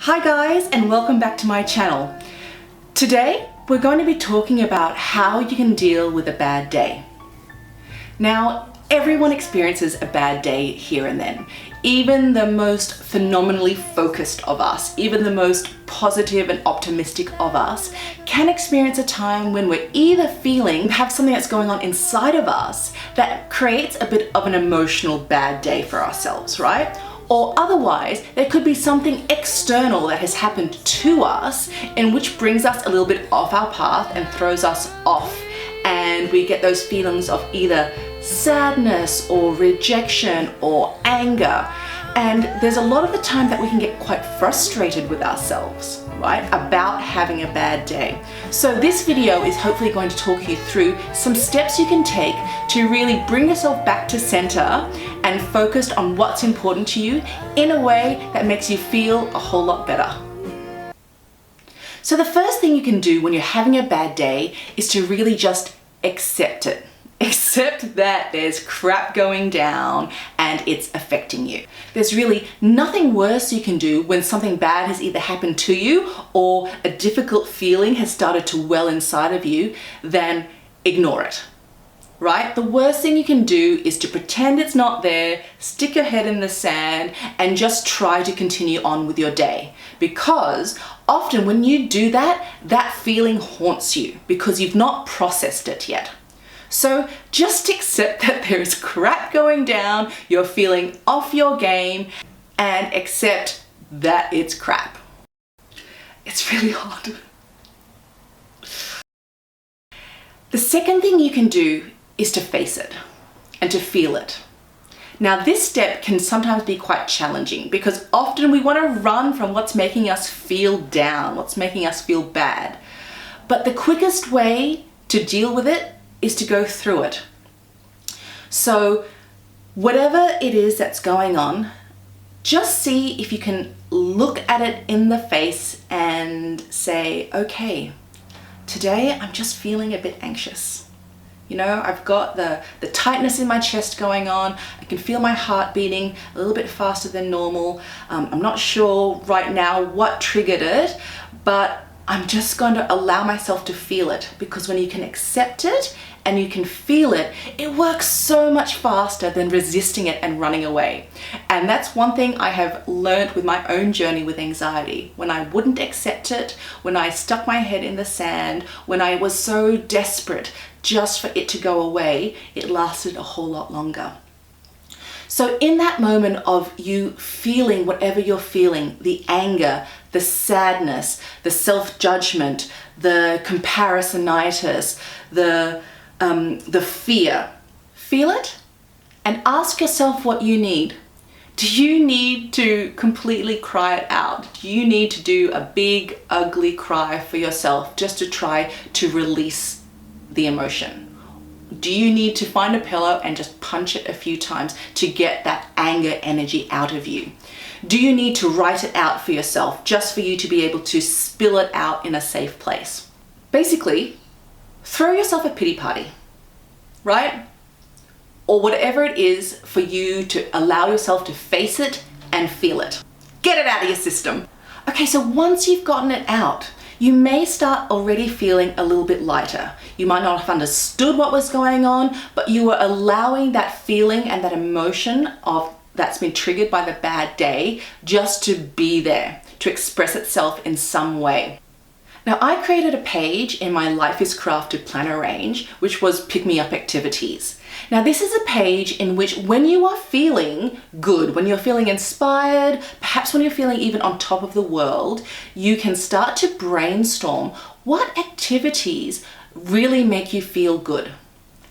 Hi guys, and welcome back to my channel. Today we're going to be talking about how you can deal with a bad day. Now, everyone experiences a bad day here and then. Even the most phenomenally focused of us, even the most positive and optimistic of us, can experience a time when we're either have something that's going on inside of us that creates a bit of an emotional bad day for ourselves, right? Or otherwise, there could be something external that has happened to us and which brings us a little bit off our path and throws us off. And we get those feelings of either sadness or rejection or anger. And there's a lot of the time that we can get quite frustrated with ourselves, right, about having a bad day. So this video is hopefully going to talk you through some steps you can take to really bring yourself back to center and focused on what's important to you in a way that makes you feel a whole lot better. So the first thing you can do when you're having a bad day is to really just accept it. Accept that there's crap going down and it's affecting you. There's really nothing worse you can do when something bad has either happened to you or a difficult feeling has started to well inside of you than ignore it, right? The worst thing you can do is to pretend it's not there, stick your head in the sand, and just try to continue on with your day. Because often when you do that, that feeling haunts you because you've not processed it yet. So just accept that there is crap going down, you're feeling off your game, and accept that it's crap. It's really hard. The second thing you can do is to face it and to feel it. Now this step can sometimes be quite challenging because often we want to run from what's making us feel down, what's making us feel bad. But the quickest way to deal with it is to go through it. So whatever it is that's going on, just see if you can look at it in the face and say, okay, today I'm just feeling a bit anxious. You know, I've got the tightness in my chest going on. I can feel my heart beating a little bit faster than normal. I'm not sure right now what triggered it, but I'm just going to allow myself to feel it, because when you can accept it and you can feel it, it works so much faster than resisting it and running away. And that's one thing I have learned with my own journey with anxiety. When I wouldn't accept it, when I stuck my head in the sand, when I was so desperate just for it to go away, it lasted a whole lot longer. So in that moment of you feeling whatever you're feeling, the anger, the sadness, the self-judgment, the comparisonitis, the fear, feel it and ask yourself what you need. Do you need to completely cry it out? Do you need to do a big, ugly cry for yourself just to try to release the emotion? Do you need to find a pillow and just punch it a few times to get that anger energy out of you? Do you need to write it out for yourself just for you to be able to spill it out in a safe place? Basically, throw yourself a pity party, right? Or whatever it is for you to allow yourself to face it and feel it. Get it out of your system. Okay, so once you've gotten it out, you may start already feeling a little bit lighter. You might not have understood what was going on, but you were allowing that feeling and that emotion that's been triggered by the bad day just to be there, to express itself in some way. Now, I created a page in my Life is Crafted planner range, which was pick me up activities. Now, this is a page in which when you are feeling good, when you're feeling inspired, perhaps when you're feeling even on top of the world, you can start to brainstorm what activities really make you feel good,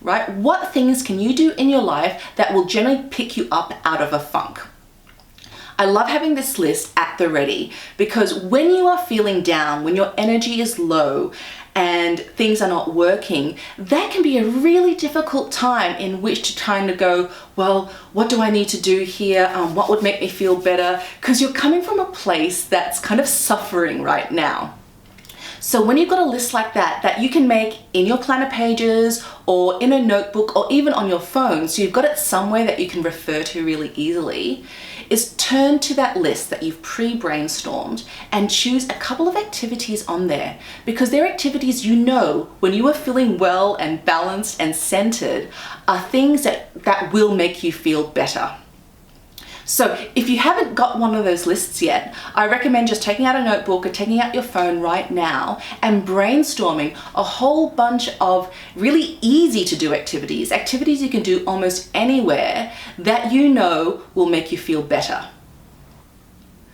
right? What things can you do in your life that will generally pick you up out of a funk? I love having this list at the ready because when you are feeling down, when your energy is low and things are not working, that can be a really difficult time in which to kind of go, well, what do I need to do here? What would make me feel better? Because you're coming from a place that's kind of suffering right now. So when you've got a list like that you can make in your planner pages or in a notebook or even on your phone, so you've got it somewhere that you can refer to really easily, is turn to that list that you've pre-brainstormed and choose a couple of activities on there, because they're activities you know when you are feeling well and balanced and centered are things that will make you feel better. So if you haven't got one of those lists yet, I recommend just taking out a notebook or taking out your phone right now and brainstorming a whole bunch of really easy to do activities you can do almost anywhere that you know will make you feel better.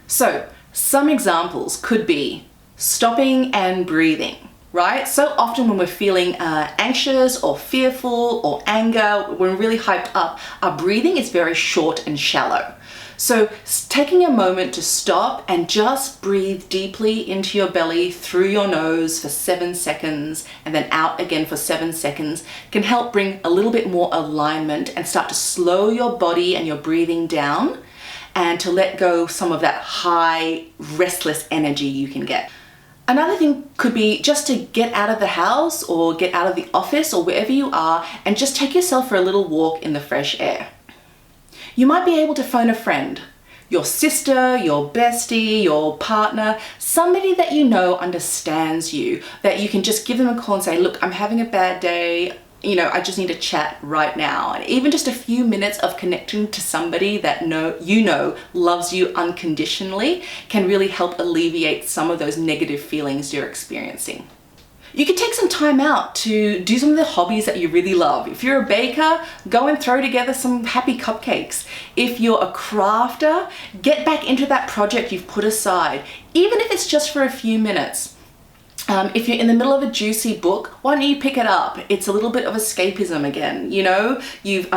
So some examples could be stopping and breathing. Right? So often when we're feeling anxious or fearful or anger, when we're really hyped up, our breathing is very short and shallow. So taking a moment to stop and just breathe deeply into your belly through your nose for 7 seconds and then out again for 7 seconds can help bring a little bit more alignment and start to slow your body and your breathing down and to let go some of that high, restless energy you can get. Another thing could be just to get out of the house or get out of the office or wherever you are and just take yourself for a little walk in the fresh air. You might be able to phone a friend, your sister, your bestie, your partner, somebody that you know understands you, that you can just give them a call and say, look, I'm having a bad day. I just need to chat right now. And even just a few minutes of connecting to somebody that you know loves you unconditionally can really help alleviate some of those negative feelings you're experiencing. You can take some time out to do some of the hobbies that you really love. If you're a baker, go and throw together some happy cupcakes. If you're a crafter, get back into that project you've put aside, even if it's just for a few minutes. If you're in the middle of a juicy book, why don't you pick it up? It's a little bit of escapism again, You've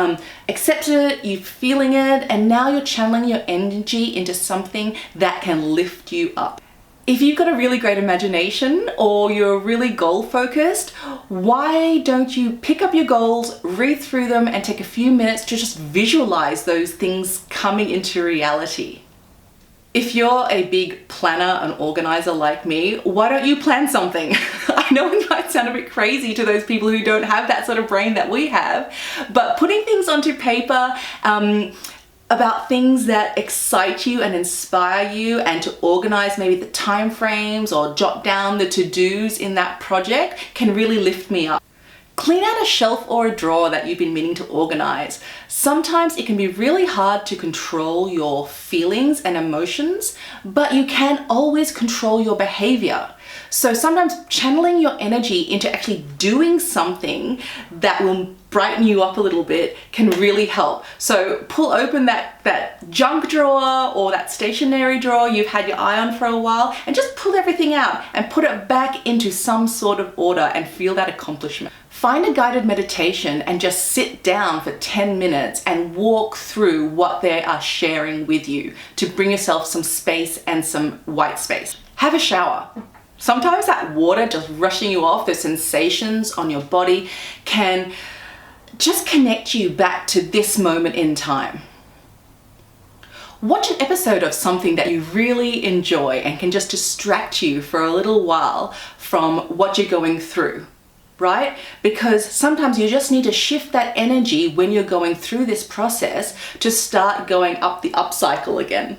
accepted it, you're feeling it, and now you're channeling your energy into something that can lift you up. If you've got a really great imagination or you're really goal focused, why don't you pick up your goals, read through them, and take a few minutes to just visualize those things coming into reality? If you're a big planner and organizer like me, why don't you plan something? I know it might sound a bit crazy to those people who don't have that sort of brain that we have, but putting things onto paper about things that excite you and inspire you, and to organize maybe the time frames or jot down the to-dos in that project can really lift me up. Clean out a shelf or a drawer that you've been meaning to organize. Sometimes it can be really hard to control your feelings and emotions, but you can always control your behavior. So sometimes channeling your energy into actually doing something that will brighten you up a little bit can really help. So pull open that junk drawer or that stationery drawer you've had your eye on for a while and just pull everything out and put it back into some sort of order and feel that accomplishment. Find a guided meditation and just sit down for 10 minutes and walk through what they are sharing with you to bring yourself some space and some white space. Have a shower. Sometimes that water just rushing you off, the sensations on your body can just connect you back to this moment in time. Watch an episode of something that you really enjoy and can just distract you for a little while from what you're going through, right? Because sometimes you just need to shift that energy when you're going through this process to start going up the up cycle again.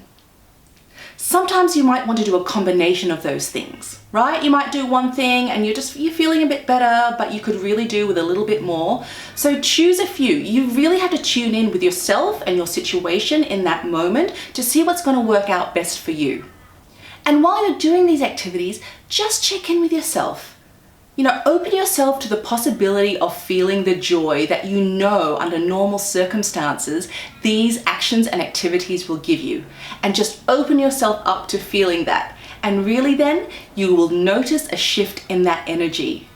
Sometimes you might want to do a combination of those things, right? You might do one thing and you're feeling a bit better, but you could really do with a little bit more. So choose a few. You really have to tune in with yourself and your situation in that moment to see what's going to work out best for you. And while you're doing these activities, just check in with yourself. Open yourself to the possibility of feeling the joy that you know under normal circumstances these actions and activities will give you. And just open yourself up to feeling that. And really then, you will notice a shift in that energy.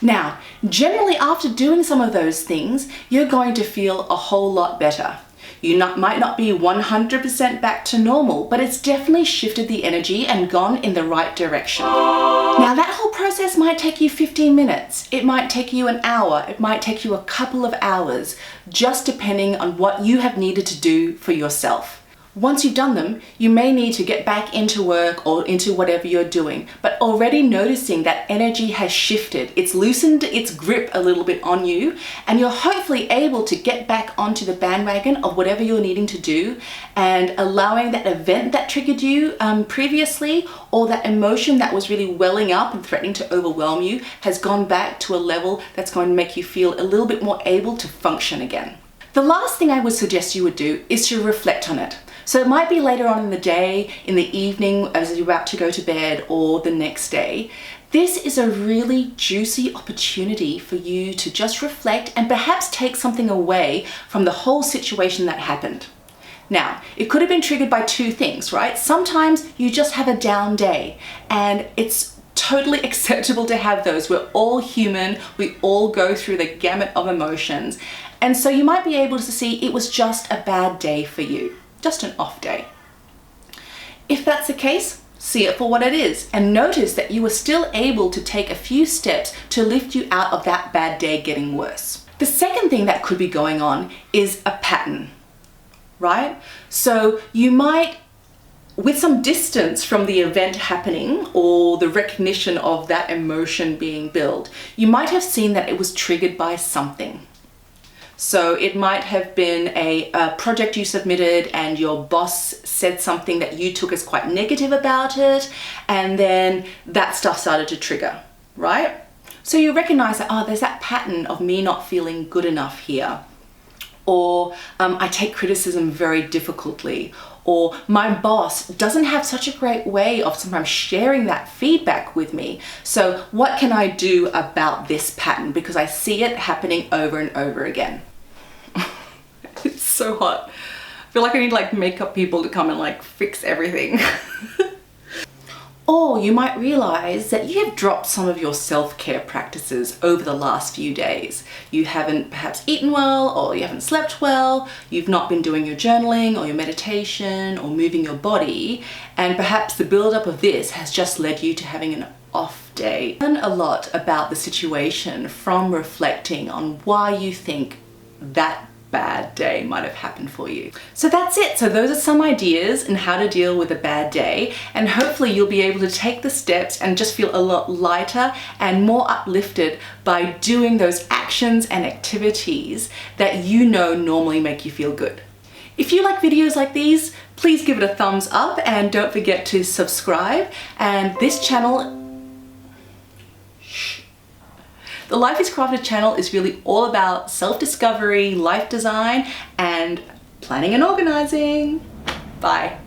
Now, generally after doing some of those things, you're going to feel a whole lot better. You might not be 100% back to normal, but it's definitely shifted the energy and gone in the right direction. Now that whole process might take you 15 minutes. It might take you an hour. It might take you a couple of hours, just depending on what you have needed to do for yourself. Once you've done them, you may need to get back into work or into whatever you're doing, but already noticing that energy has shifted. It's loosened its grip a little bit on you, and you're hopefully able to get back onto the bandwagon of whatever you're needing to do, and allowing that event that triggered you previously, or that emotion that was really welling up and threatening to overwhelm you, has gone back to a level that's going to make you feel a little bit more able to function again. The last thing I would suggest you would do is to reflect on it. So it might be later on in the day, in the evening, as you're about to go to bed, or the next day. This is a really juicy opportunity for you to just reflect and perhaps take something away from the whole situation that happened. Now, it could have been triggered by two things, right? Sometimes you just have a down day, and it's totally acceptable to have those. We're all human. We all go through the gamut of emotions. And so you might be able to see it was just a bad day for you. Just an off day. If that's the case, see it for what it is and notice that you were still able to take a few steps to lift you out of that bad day getting worse. The second thing that could be going on is a pattern, right? So you might, with some distance from the event happening or the recognition of that emotion being built, you might have seen that it was triggered by something. So it might have been a project you submitted and your boss said something that you took as quite negative about it, and then that stuff started to trigger, right? So you recognize that, oh, there's that pattern of me not feeling good enough here. Or I take criticism very difficulty. Or my boss doesn't have such a great way of sometimes sharing that feedback with me. So what can I do about this pattern? Because I see it happening over and over again. It's so hot. I feel like I need like makeup people to come and like fix everything. Or you might realize that you have dropped some of your self-care practices over the last few days. You haven't perhaps eaten well, or you haven't slept well, you've not been doing your journaling or your meditation or moving your body, and perhaps the buildup of this has just led you to having an off day. Learn a lot about the situation from reflecting on why you think that bad day might have happened for you. So that's it. So those are some ideas on how to deal with a bad day, and hopefully you'll be able to take the steps and just feel a lot lighter and more uplifted by doing those actions and activities that you know normally make you feel good. If you like videos like these, please give it a thumbs up and don't forget to subscribe. And this channel, the Life is Crafted channel is really all about self-discovery, life design, and planning and organizing. Bye.